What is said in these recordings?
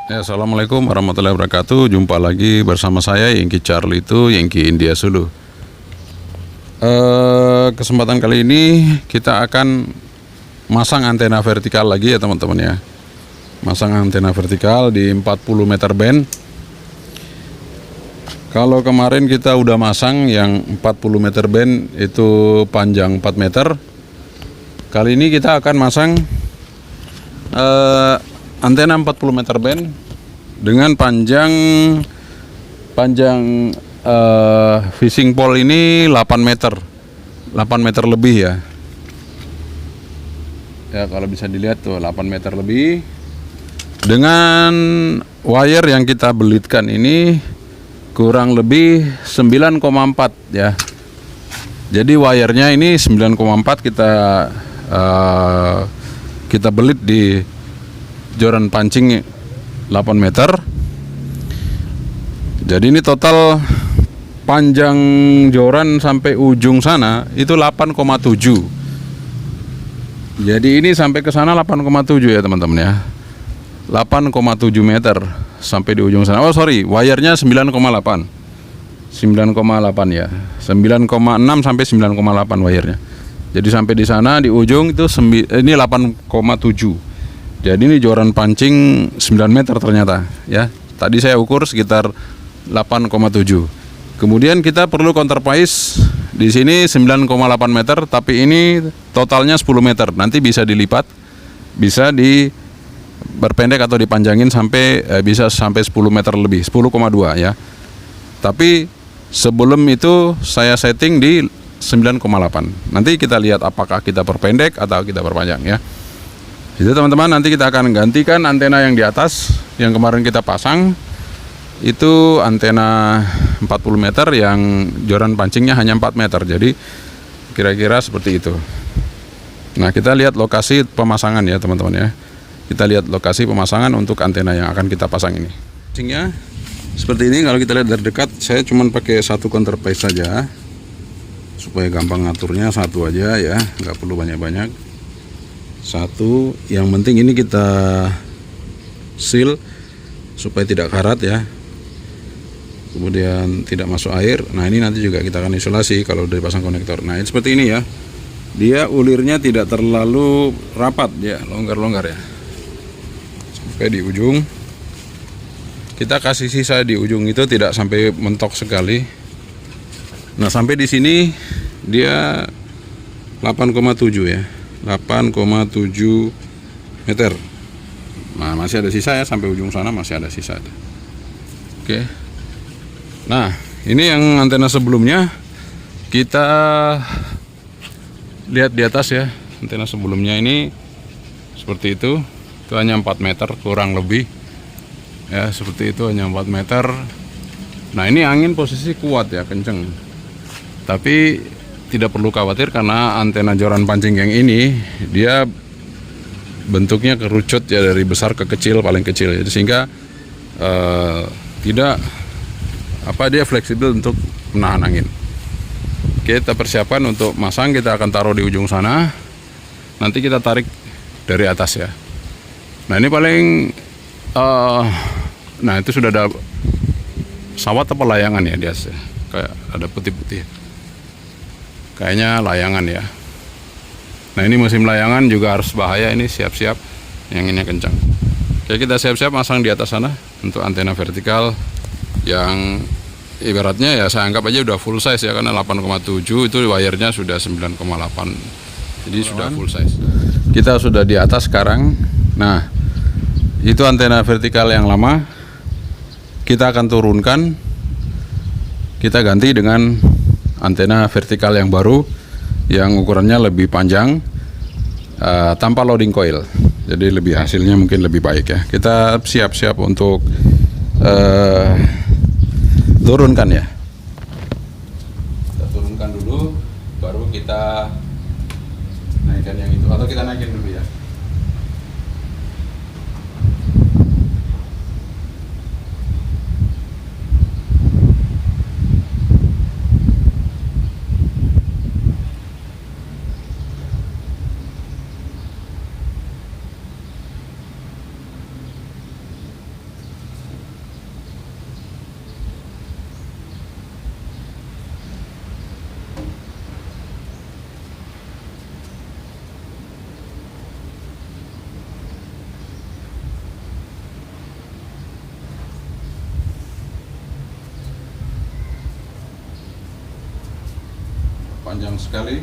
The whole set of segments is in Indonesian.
Ya, Assalamualaikum warahmatullahi wabarakatuh. Jumpa lagi bersama saya Yengki Charlie itu Yengki India Sulu. Kesempatan kali ini kita akan masang antena vertikal lagi ya teman-teman ya. Masang antena vertikal di 40 meter band. Kalau kemarin kita udah masang yang 40 meter band itu panjang 4 meter. Kali ini kita akan masang antena 40 meter band dengan panjang fishing pole ini 8 meter lebih ya. Ya kalau bisa dilihat tuh 8 meter lebih. Dengan wire yang kita belitkan ini kurang lebih 9,4 ya. Jadi wirenya ini 9,4 kita belit di joran pancing 8 meter. Jadi ini total panjang joran sampai ujung sana itu 8,7. Jadi ini sampai ke sana 8,7 ya teman-teman ya. 8,7 meter sampai di ujung sana. Oh sorry, wirenya 9,8 ya. 9,6 sampai 9,8 wirenya. Jadi sampai di sana di ujung itu ini 8,7. Jadi ini joran pancing 9 meter ternyata ya. Tadi saya ukur sekitar 8,7. Kemudian kita perlu counterpoise di sini 9,8 meter, tapi ini totalnya 10 meter. Nanti bisa dilipat, bisa berpendek atau dipanjangin sampai bisa sampai 10 meter lebih, 10,2 ya. Tapi sebelum itu saya setting di 9,8. Nanti kita lihat apakah kita perpendek atau kita perpanjang ya. Jadi teman-teman, nanti kita akan gantikan antena yang di atas yang kemarin kita pasang. Itu antena 40 meter yang joran pancingnya hanya 4 meter. Jadi kira-kira seperti itu. Nah, kita lihat lokasi pemasangan ya teman-teman ya. Kita lihat lokasi pemasangan untuk antena yang akan kita pasang ini. Pancingnya seperti ini. Kalau kita lihat dari dekat, saya cuma pakai satu counterpoise saja supaya gampang ngaturnya, satu aja ya, nggak perlu banyak-banyak. Satu, yang penting ini kita seal supaya tidak karat ya, kemudian tidak masuk air. Nah ini nanti juga kita akan isolasi kalau udah dipasang konektor. Nah ini seperti ini ya, dia ulirnya tidak terlalu rapat ya, longgar-longgar ya, sampai di ujung. Kita kasih sisa di ujung itu tidak sampai mentok sekali. Nah sampai di sini dia 8,7 ya, 8,7 meter. Nah masih ada sisa ya, sampai ujung sana masih ada sisa. Oke. Nah ini yang antena sebelumnya kita lihat di atas ya. Antena sebelumnya ini seperti itu hanya 4 meter kurang lebih ya, seperti itu hanya 4 meter. Nah ini angin posisi kuat ya, kenceng, tapi tidak perlu khawatir karena antena joran pancing yang ini dia bentuknya kerucut ya, dari besar ke kecil, paling kecil ya, sehingga dia fleksibel untuk menahan angin. Kita persiapkan untuk masang, kita akan taruh di ujung sana, nanti kita tarik dari atas ya. Nah ini paling nah itu sudah ada pesawat atau layangan ya di atas ya. Kayak ada putih-putih, kayaknya layangan ya. Nah ini musim layangan juga harus bahaya, ini siap-siap anginnya kencang. Oke, kita siap-siap masang di atas sana untuk antena vertikal yang ibaratnya ya saya anggap aja udah full size ya, karena 8,7 itu wirenya sudah 9,8, jadi sudah full size. Kita sudah di atas sekarang. Nah itu antena vertikal yang lama kita akan turunkan, kita ganti dengan antena vertikal yang baru yang ukurannya lebih panjang, tanpa loading coil, jadi lebih hasilnya mungkin lebih baik ya. Kita siap-siap untuk turunkan ya. Kita turunkan dulu, baru kita naikkan yang itu, atau kita naikin dulu ya. panjang sekali.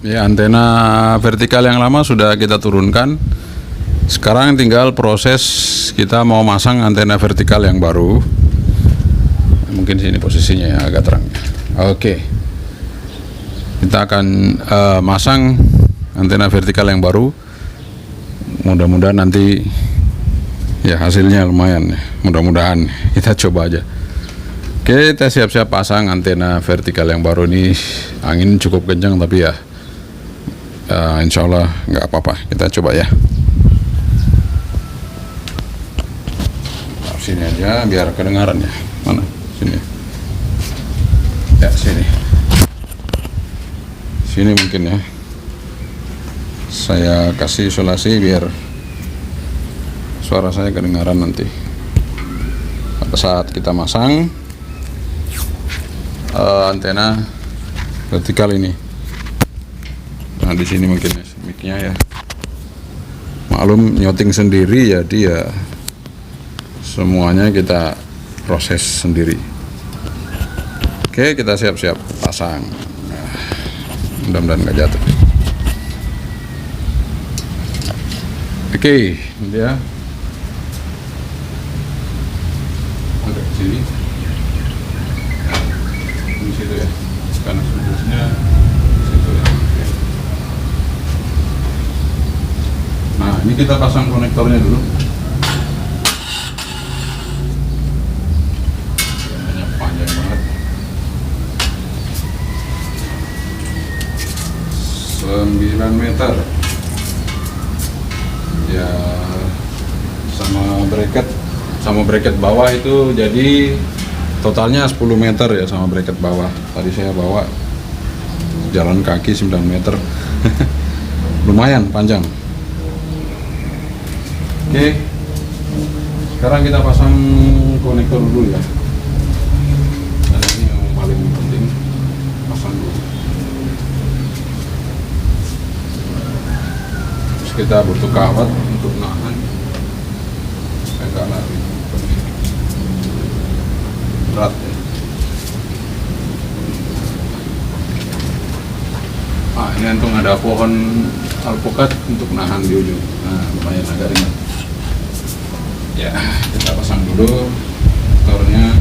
Ya, antena vertikal yang lama sudah kita turunkan. Sekarang tinggal proses kita mau masang antena vertikal yang baru. Mungkin sini posisinya ya agak terang. Oke. Kita akan masang antena vertikal yang baru. Mudah-mudahan nanti ya hasilnya lumayan ya. Mudah-mudahan kita coba aja. Oke, kita siap-siap pasang antena vertikal yang baru ini. Angin cukup kencang tapi ya insya Allah nggak apa-apa, kita coba ya. Nah, sini aja biar kedengaran ya. Mana? Sini. Ya sini. Sini mungkin ya. Saya kasih isolasi biar suara saya kedengaran nanti. Pada saat kita masang antena vertikal ini. Nah di sini mungkin ya, mic-nya ya. Maklum nyoting sendiri ya, dia semuanya kita proses sendiri. Oke, kita siap-siap pasang. Nah, mudah-mudahan nggak jatuh. Oke, dia agak sini. Di situ ya. Karena sudutnya situ ya. Nah, ini kita pasang konektornya dulu. Banyak panjang banget. 9 meter. Ya sama bracket bawah itu jadi totalnya 10 meter ya sama bracket bawah. Tadi saya bawa jalan kaki 9 meter. Lumayan panjang. Oke, sekarang kita pasang konektor dulu ya. Dan ini yang paling penting, pasang dulu. Terus kita butuh kawat untuk nahan. Saya nggak lari, berat ya. Ini untung ada pohon alpukat untuk nahan di ujung. Nah, lumayan agak ringan. Ya, kita pasang dulu motornya.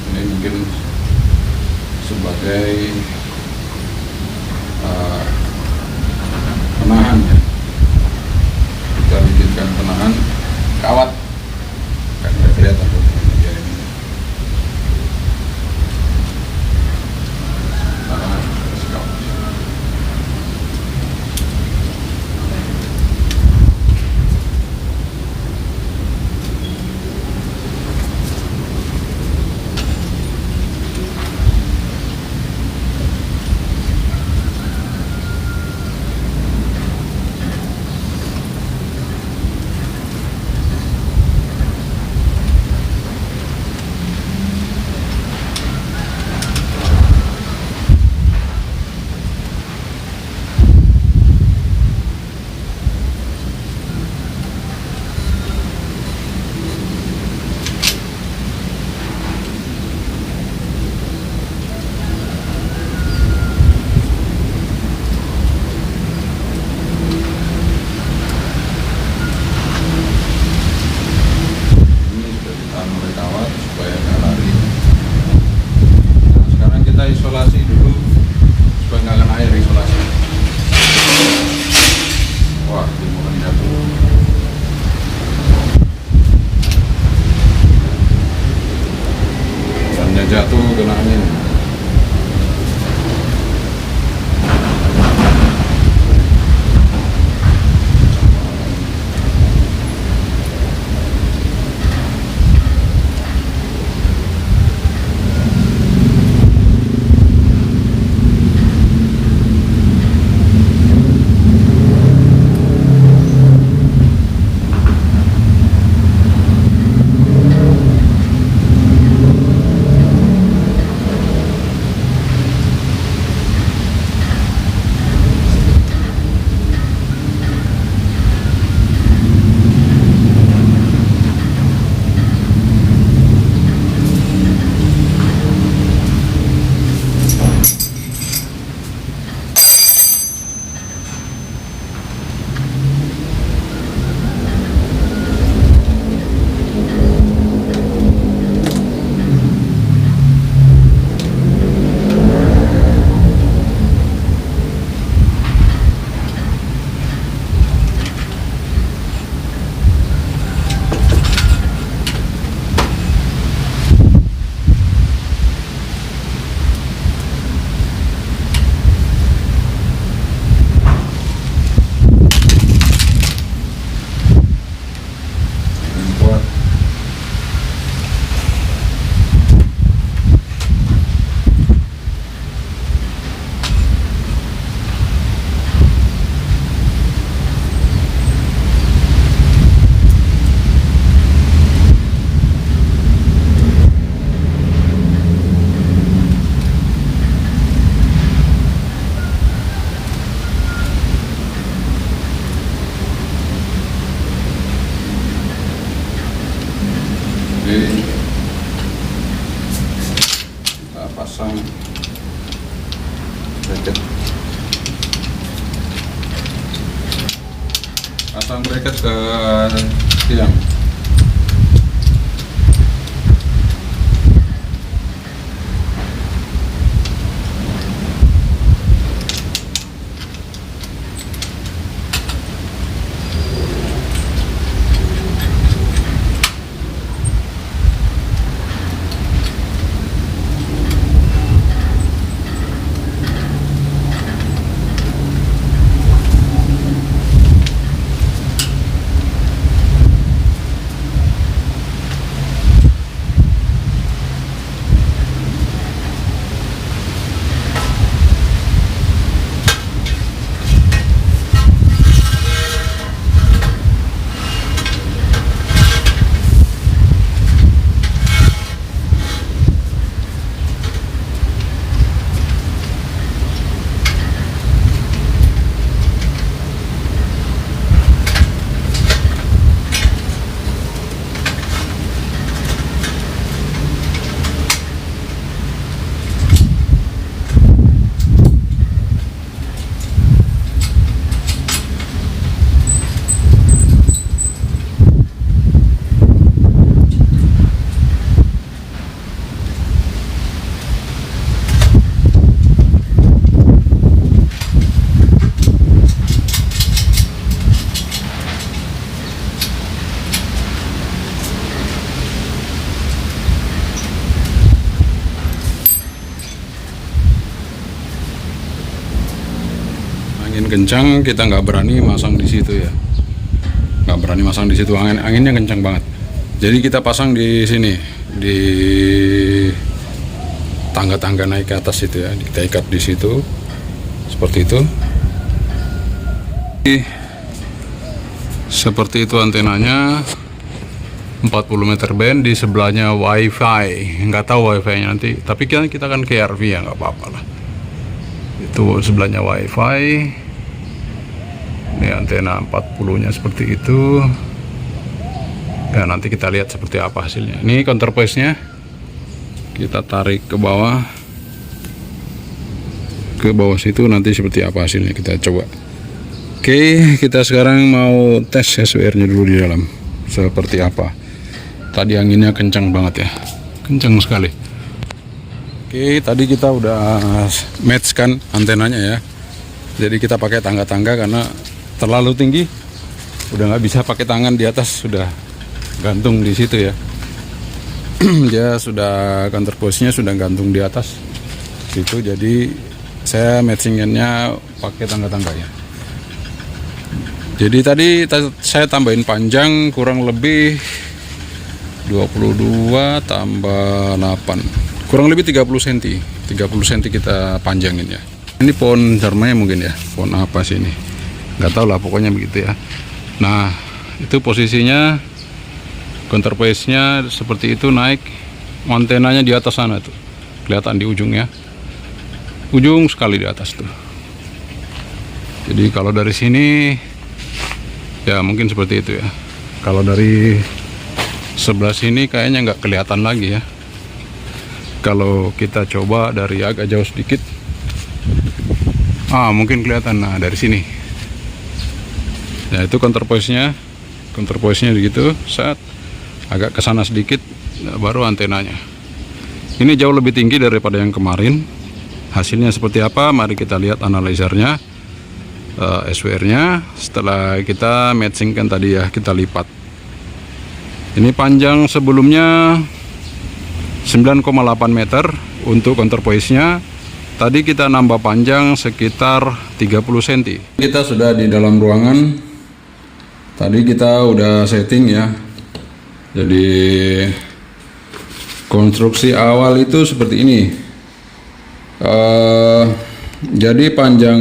Ini mungkin sebagai penahan ya. Kita bikinkan penahan kawat. Kan nggak kelihatan tuh. Oke, kita pasang bracket. Pasang bracket ke tiang. Angin kencang, kita nggak berani masang di situ ya, nggak berani masang di situ, anginnya kencang banget. Jadi kita pasang di sini, di tangga-tangga naik ke atas itu ya, kita ikat di situ seperti itu. Seperti itu antenanya, 40 meter band, di sebelahnya wifi, nggak tahu wifi nya nanti, tapi kita kan ke RV ya, nggak apa-apa lah. Itu sebelahnya wifi. Ini antena 40 nya seperti itu ya, nanti kita lihat seperti apa hasilnya. Ini counterpoise nya kita tarik ke bawah situ, nanti seperti apa hasilnya kita coba. Oke, kita sekarang mau tes SWR nya dulu di dalam seperti apa. Tadi anginnya kencang banget ya, kencang sekali. Oke, tadi kita udah match kan antenanya ya. Jadi kita pakai tangga-tangga karena terlalu tinggi, udah nggak bisa pakai tangan di atas, sudah gantung di situ ya. Dia sudah counterpoise-nya sudah gantung di atas situ, jadi saya matchingannya pakai tangga-tangga ya. Jadi tadi saya tambahin panjang kurang lebih 22 tambah 8. Kurang lebih 30 cm. 30 cm kita panjangin ya. Ini pohon jarmanya mungkin ya. Pohon apa sih ini? Nggak tahu lah, pokoknya begitu ya. Nah, itu posisinya counterpoise-nya seperti itu, naik. Antenanya di atas sana tuh. Kelihatan di ujungnya. Ujung sekali di atas tuh. Jadi kalau dari sini ya mungkin seperti itu ya. Kalau dari sebelah sini kayaknya nggak kelihatan lagi ya. Kalau kita coba dari agak jauh sedikit, mungkin kelihatan. Nah, dari sini. Nah, itu counterpoise-nya gitu. Saat agak ke sana sedikit, baru antenanya. Ini jauh lebih tinggi daripada yang kemarin. Hasilnya seperti apa? Mari kita lihat analyzernya, SWR-nya. Setelah kita matchingkan tadi ya, kita lipat. Ini panjang sebelumnya 9,8 meter untuk counterpoise-nya. Tadi kita nambah panjang sekitar 30 cm. Kita sudah di dalam ruangan. Tadi kita udah setting ya. Jadi konstruksi awal itu seperti ini. Jadi panjang,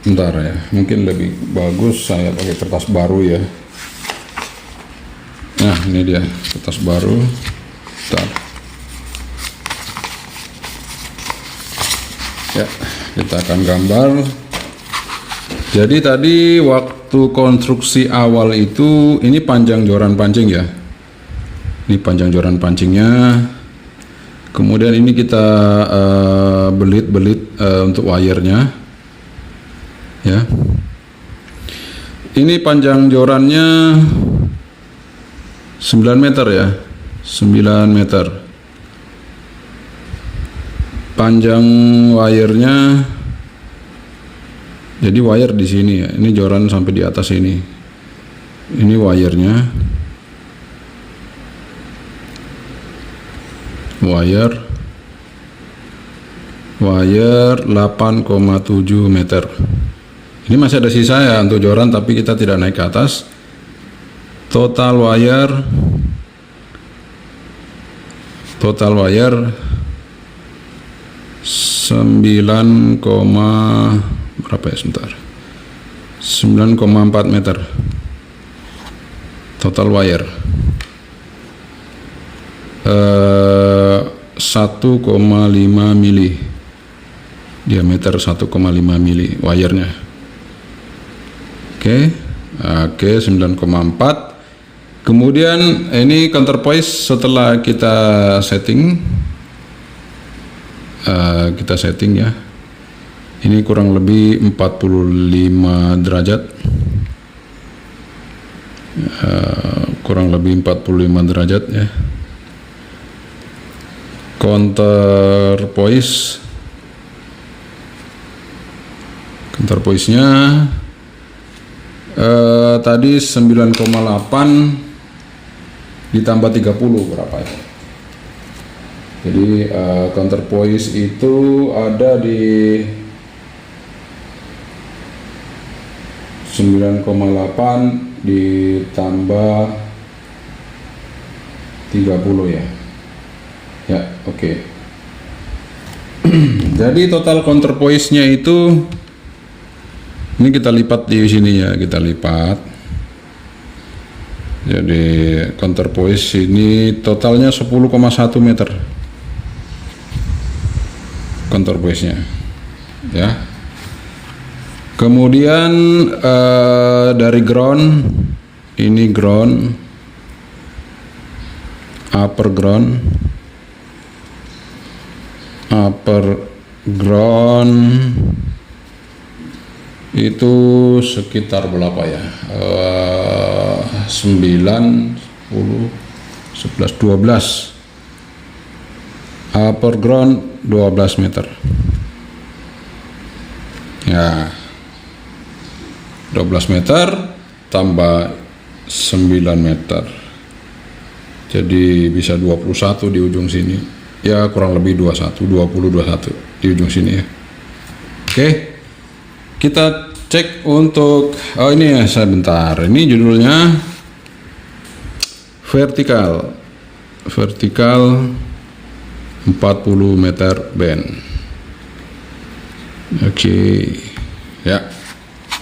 bentar ya, mungkin lebih bagus saya pakai kertas baru ya. Nah, ini dia kertas baru. Bentar. Ya, kita akan gambar. Jadi tadi waktu konstruksi awal itu ini panjang joran pancing ya. Ini panjang joran pancingnya. Kemudian ini kita belit-belit untuk wire-nya. Ya. Ini panjang jorannya 9 meter ya. 9 meter. Panjang wire-nya, jadi wire di sini ya. Ini joran sampai di atas ini. Ini wire-nya. Wire 8,7 meter. Ini masih ada sisa ya untuk joran, tapi kita tidak naik ke atas. Total wire 9, berapa ya sebentar, 9,4 meter total wire, 1,5 mili diameter, 1,5 mili wirenya. Oke, 9,4. Kemudian ini counterpoise setelah kita setting ya. Ini kurang lebih 45 derajat. Kurang lebih 45 derajat ya. Counterpoise-nya tadi 9,8 ditambah 30 berapa ya? Jadi counterpoise itu ada di 9,8 ditambah 30 ya. Ya, oke. Jadi total counterpoise-nya itu, ini kita lipat di sini ya, kita lipat. Jadi counterpoise ini totalnya 10,1 meter. Counterpoise-nya ya. Kemudian dari ground, ini ground, upper ground itu sekitar berapa ya? 9, 10, 11, 12. Upper ground 12 meter. Ya. 12 meter tambah 9 meter. Jadi bisa 21 di ujung sini. Ya, kurang lebih 21 di ujung sini ya. Oke. Kita cek untuk ini ya, sebentar. Ini judulnya vertikal 40 meter band. Oke. Ya.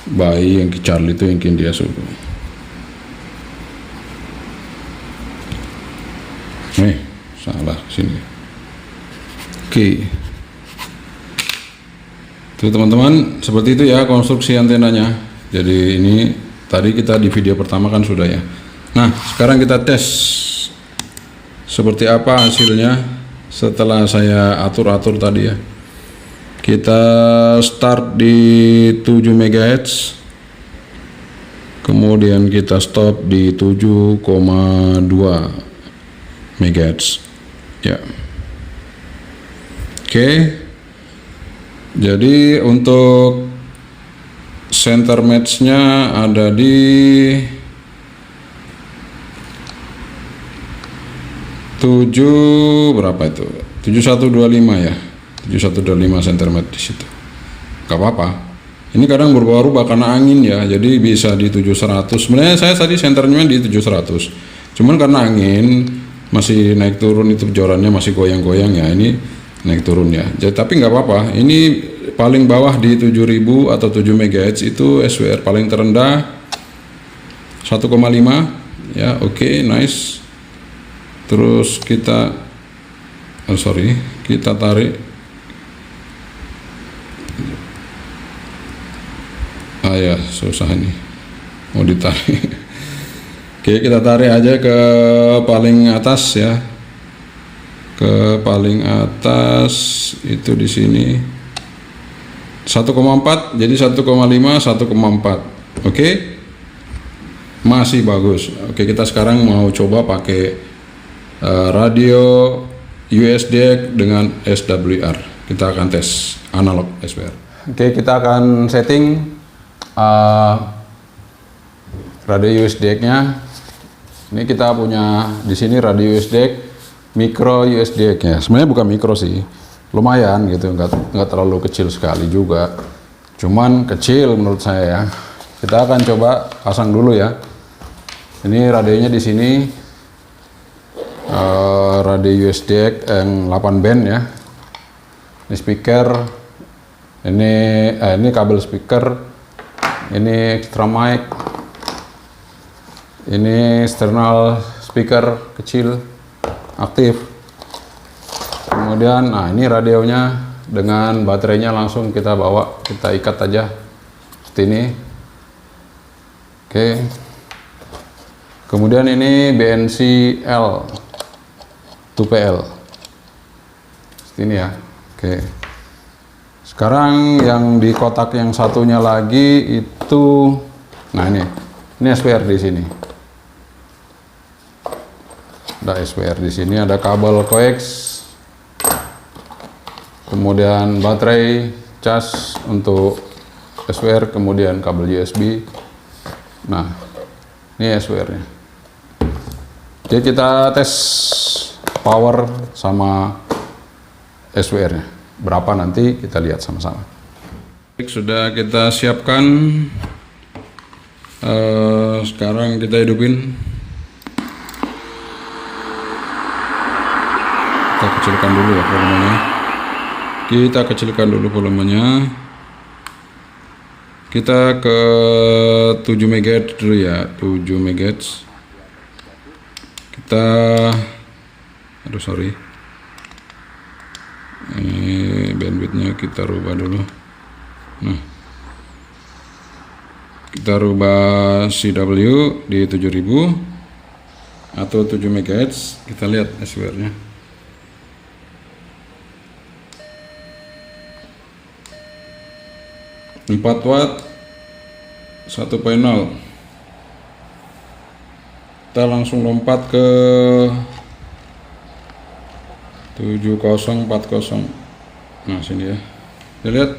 Bayi yang Charlie itu yang dia suruh. Salah sini. Oke. Tuh teman-teman, seperti itu ya konstruksi antenanya. Jadi ini tadi kita di video pertama kan sudah ya. Nah, sekarang kita tes seperti apa hasilnya setelah saya atur-atur tadi ya. Kita start di 7 MHz, kemudian kita stop di 7,2 MHz ya. Oke. Jadi untuk center match-nya ada di 7 berapa itu? 7125 ya. 7125 center match di situ. Gak apa-apa. Ini kadang berubah-ubah karena angin ya. Jadi bisa di 700. Sebenarnya saya tadi senternya di 700. Cuman karena angin masih naik turun, itu jorannya masih goyang-goyang ya. Ini naik turun ya. Jadi tapi nggak apa-apa. Ini paling bawah di 7000 atau 7 MHz itu SWR paling terendah 1,5 ya. Oke, nice. Terus kita kita tarik. Ya, susah ini. mau ditarik. Oke, kita tarik aja ke paling atas ya. Ke paling atas itu di sini 1,4, jadi 1,5, 1,4. Oke, masih bagus. Oke, kita sekarang mau coba pakai radio USD dengan SWR. Kita akan tes analog SWR. Oke, kita akan setting radio USD-nya. Ini kita punya di sini radio USD micro USD-nya. Sebenarnya bukan mikro sih, lumayan gitu, nggak terlalu kecil sekali juga. Cuman kecil menurut saya ya. Kita akan coba pasang dulu ya. Ini radionya di sini radio USD yang 8 band ya. Ini speaker, ini kabel speaker, ini extra mic, ini external speaker kecil aktif. Kemudian, nah ini radionya dengan baterainya langsung kita bawa, kita ikat aja seperti ini. Oke. Kemudian ini BNC L 2PL seperti ini ya. Oke. Sekarang yang di kotak yang satunya lagi itu, nah ini SWR di sini. Ada SWR di sini, ada kabel coax, kemudian baterai cas untuk SWR, kemudian kabel USB. Nah, ini SWR-nya. Jadi kita tes power sama SWR-nya. Berapa nanti kita lihat sama-sama. Sudah kita siapkan. Sekarang kita hidupin. Kita kecilkan dulu ya volumenya. Kita kecilkan dulu volumenya. Kita ke 7 MHz dulu ya, 7 MHz. Kita, aduh sorry, ini bandwidthnya kita rubah dulu. Nah, kita rubah CW di 7000 atau 7 MHz. Kita lihat SWR-nya. 4 watt 1.0. Kita langsung lompat ke 7040. Nah sini ya, kita lihat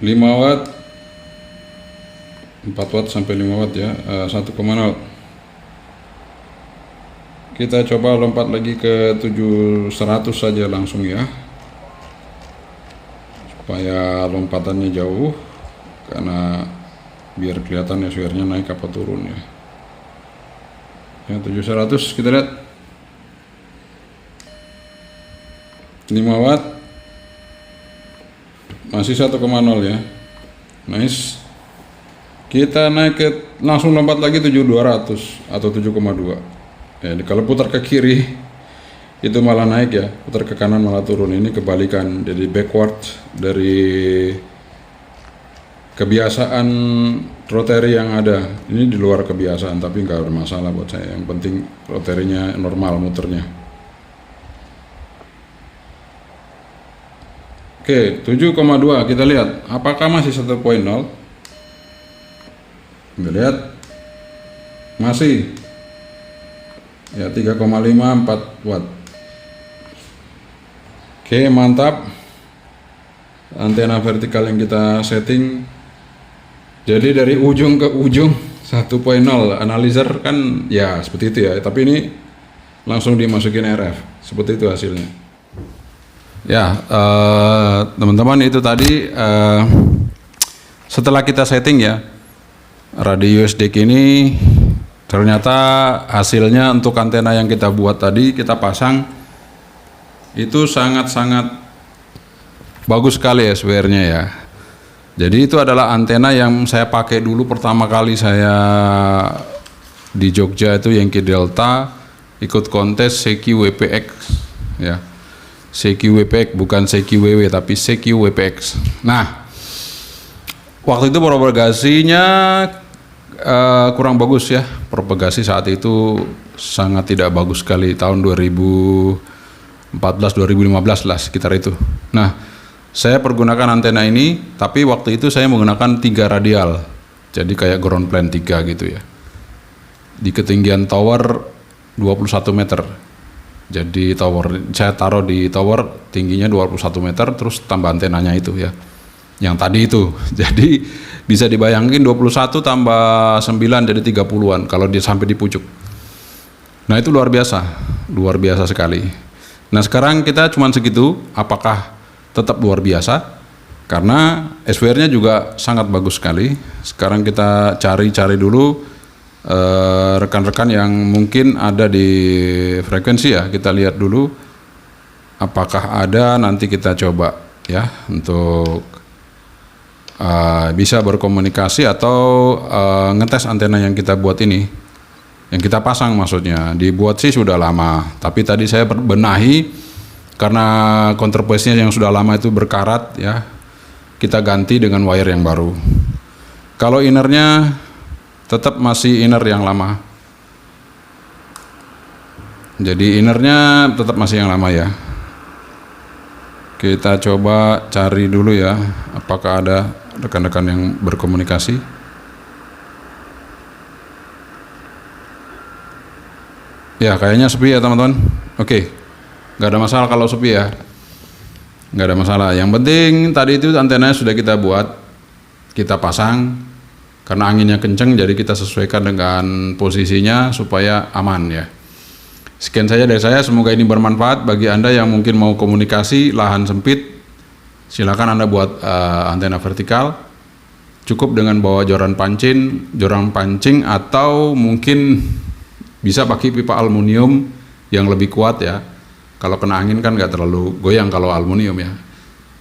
5 watt 4 watt sampai 5 watt ya, 1.0. Kita coba lompat lagi ke 700 saja langsung ya, supaya lompatannya jauh, karena biar kelihatan SWR-nya naik apa turun ya. Ya 700 kita lihat 5 watt masih 1.0 ya, nice. Kita naik ke, langsung lompat lagi 7200 atau 7,2 ya. Kalau putar ke kiri itu malah naik ya, putar ke kanan malah turun. Ini kebalikan, jadi backward dari kebiasaan rotary yang ada. Ini di luar kebiasaan, tapi nggak ada masalah buat saya. Yang penting rotarynya normal muternya. Oke, 7,2 kita lihat. Apakah masih 1.0? Kita lihat masih ya 3,5 4 watt. Oke, mantap. Antena vertikal yang kita setting. Jadi dari ujung ke ujung 1.0. Analyzer kan ya seperti itu ya, tapi ini langsung dimasukin RF. Seperti itu hasilnya. Ya, teman-teman, itu tadi setelah kita setting ya radio USD ini, ternyata hasilnya untuk antena yang kita buat tadi, kita pasang itu sangat-sangat bagus sekali ya SWR-nya ya. Jadi itu adalah antena yang saya pakai dulu pertama kali saya di Jogja itu, Yankee Delta, ikut kontes CQ-WPX ya. CQ-WPX bukan CQ-WW tapi CQ-WPX. Nah, Waktu itu propagasinya kurang bagus ya. Propagasi saat itu sangat tidak bagus sekali, tahun 2014 2015 lah sekitar itu. Nah, saya pergunakan antena ini, tapi waktu itu saya menggunakan 3 radial. Jadi kayak ground plan 3 gitu ya. Di ketinggian tower 21 meter. Jadi tower, saya taruh di tower tingginya 21 meter, terus tambah antenanya itu ya, yang tadi itu. Jadi bisa dibayangin 21 tambah 9 jadi 30-an kalau dia sampai di pucuk. Nah itu luar biasa sekali. Nah sekarang kita cuma segitu, apakah tetap luar biasa? Karena SWR-nya juga sangat bagus sekali. Sekarang kita cari dulu rekan-rekan yang mungkin ada di frekuensi ya, kita lihat dulu apakah ada, nanti kita coba ya untuk bisa berkomunikasi atau ngetes antena yang kita buat ini, yang kita pasang maksudnya. Dibuat sih sudah lama, tapi tadi saya benahi karena counterpoise-nya yang sudah lama itu berkarat ya, kita ganti dengan wire yang baru. Kalau innernya tetap masih inner yang lama. Jadi innernya tetap masih yang lama ya. Kita coba cari dulu ya, apakah ada rekan-rekan yang berkomunikasi. Ya kayaknya sepi ya teman-teman. Oke, nggak ada masalah kalau sepi ya, nggak ada masalah. Yang penting tadi itu antenanya sudah kita buat, kita pasang. Karena anginnya kenceng, jadi kita sesuaikan dengan posisinya supaya aman ya. Sekian saja dari saya, semoga ini bermanfaat bagi Anda yang mungkin mau komunikasi, lahan sempit, silakan Anda buat antena vertikal. Cukup dengan bawa joran pancing atau mungkin bisa pakai pipa aluminium yang lebih kuat ya. Kalau kena angin kan nggak terlalu goyang kalau aluminium ya.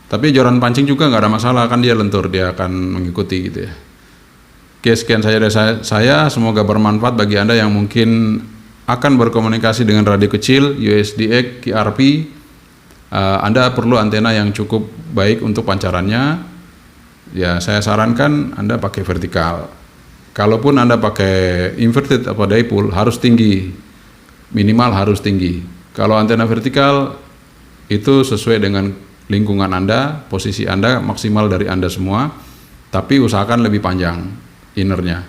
Tapi joran pancing juga nggak ada masalah, kan dia lentur, dia akan mengikuti gitu ya. Oke, sekian saja dari saya. Semoga bermanfaat bagi Anda yang mungkin akan berkomunikasi dengan radio kecil, USDX, QRP. Anda perlu antena yang cukup baik untuk pancarannya. Ya, saya sarankan Anda pakai vertikal. Kalaupun Anda pakai inverted atau dipole, harus tinggi. Minimal harus tinggi. Kalau antena vertikal, itu sesuai dengan lingkungan Anda, posisi Anda, maksimal dari Anda semua. Tapi usahakan lebih panjang innernya.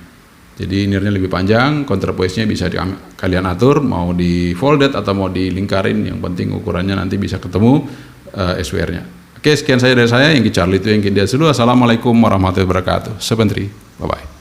Jadi innernya lebih panjang, counterpoise-nya bisa kalian atur, mau di folded atau mau dilingkarin, yang penting ukurannya nanti bisa ketemu SWR-nya. Oke, sekian saja dari saya, yang Charlie itu yang India dulu. Assalamualaikum warahmatullahi wabarakatuh. Sebentar, bye-bye.